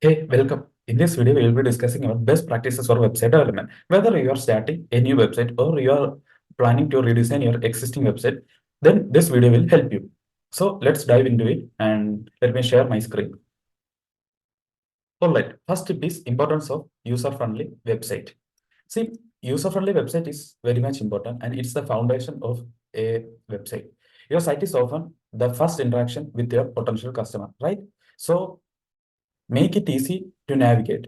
Hey, welcome. In this video, we will be discussing about best practices for website development. Whether you are starting a new website or you are planning to redesign your existing website, then this video will help you. So let's dive into it and let me share my screen. All right, first tip is importance of user-friendly website. See, user-friendly website is very much important and it's the foundation of a website. Your site is often the first interaction with your potential customer, right? So make it easy to navigate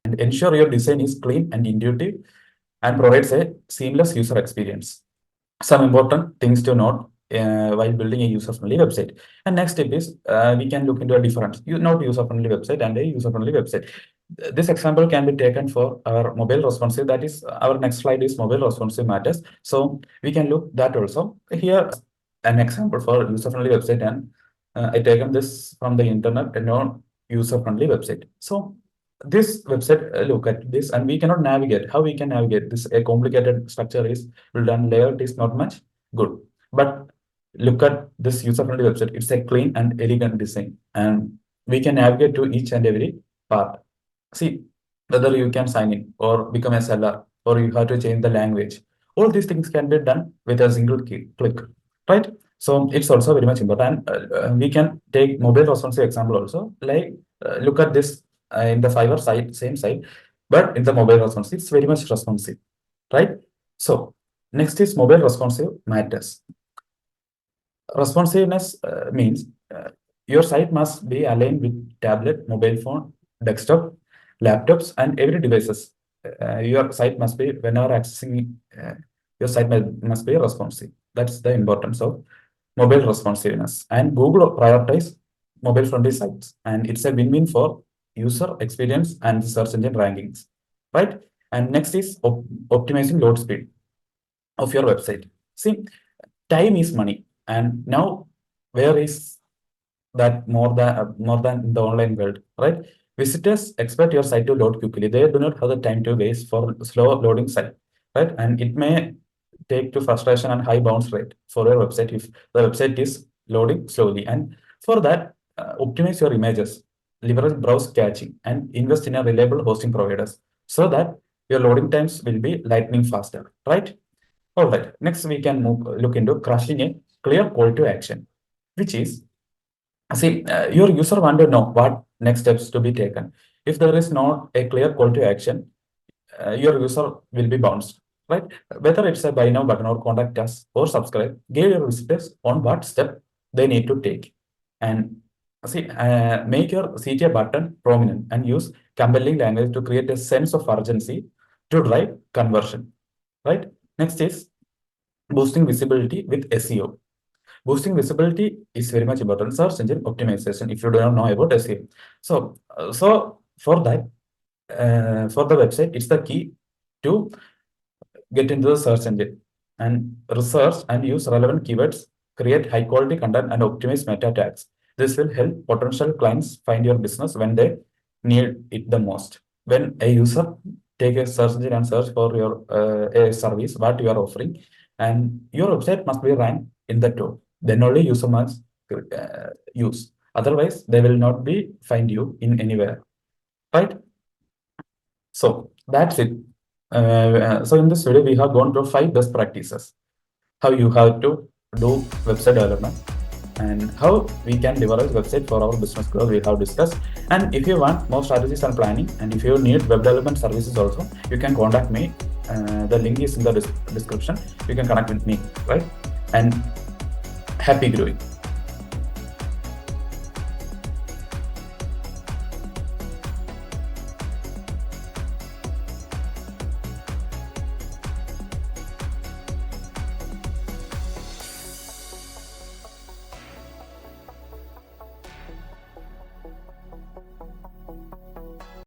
and ensure your design is clean and intuitive and provides a seamless user experience. Some important things to note while building a user-friendly website. And next step is we can look into a difference, not user-friendly website and a user-friendly website. This example can be taken for our mobile responsive. That is, our next slide is mobile responsive matters. So we can look that also. Here, an example for user-friendly website, and I taken this from the internet, a non-user-friendly website. So this website, look at this, and we cannot navigate. How we can navigate this? A complicated structure is built and layout is not much good. But look at this user-friendly website. It's a clean and elegant design, and we can navigate to each and every part. See, whether you can sign in or become a seller or you have to change the language. All these things can be done with a single click, right? So it's also very much important. We can take mobile responsive example also. Like look at this in the Fiverr site, same site, but in the mobile responsive, it's very much responsive, right? So next is mobile responsive matters. Responsiveness means your site must be aligned with tablet, mobile phone, desktop, laptops, and every devices. Your site must be, whenever accessing, your site must be responsive. That's the importance of mobile responsiveness. And Google prioritize mobile friendly sites, and it's a win-win for user experience and search engine rankings, right? And next is optimizing load speed of your website. See, time is money, and now where is that more than in the online world, right? Visitors expect your site to load quickly. They do not have the time to waste for slow loading site, right? And it may take to frustration and high bounce rate for your website if the website is loading slowly. And for that, optimize your images, leverage browse caching, and invest in a reliable hosting providers so that your loading times will be lightning faster, right? All right, next we can look into crushing a clear call to action, which is, see, your user want to know what next steps to be taken. If there is not a clear call to action, your user will be bounced, right? Whether it's a buy now button or contact us or subscribe, give your visitors on what step they need to take. And see, make your CTA button prominent and use compelling language to create a sense of urgency to drive conversion, right? Next is boosting visibility with SEO. Boosting visibility is very much important. Search engine optimization, if you do not know about SEO. So for that, for the website, it's the key to get into the search engine and research and use relevant keywords, create high quality content, and optimize meta tags. This will help potential clients find your business when they need it the most. When a user take a search engine and search for your a service, what you are offering, and your website must be ranked in the top. Then only user must use. Otherwise, they will not be find you in anywhere, right? So that's it. So in this video, we have gone through 5 best practices, how you have to do website development and how we can leverage website for our business growth we have discussed. And if you want more strategies and planning, and if you need web development services also, you can contact me. The link is in the description. You can connect with me, right? And happy growing.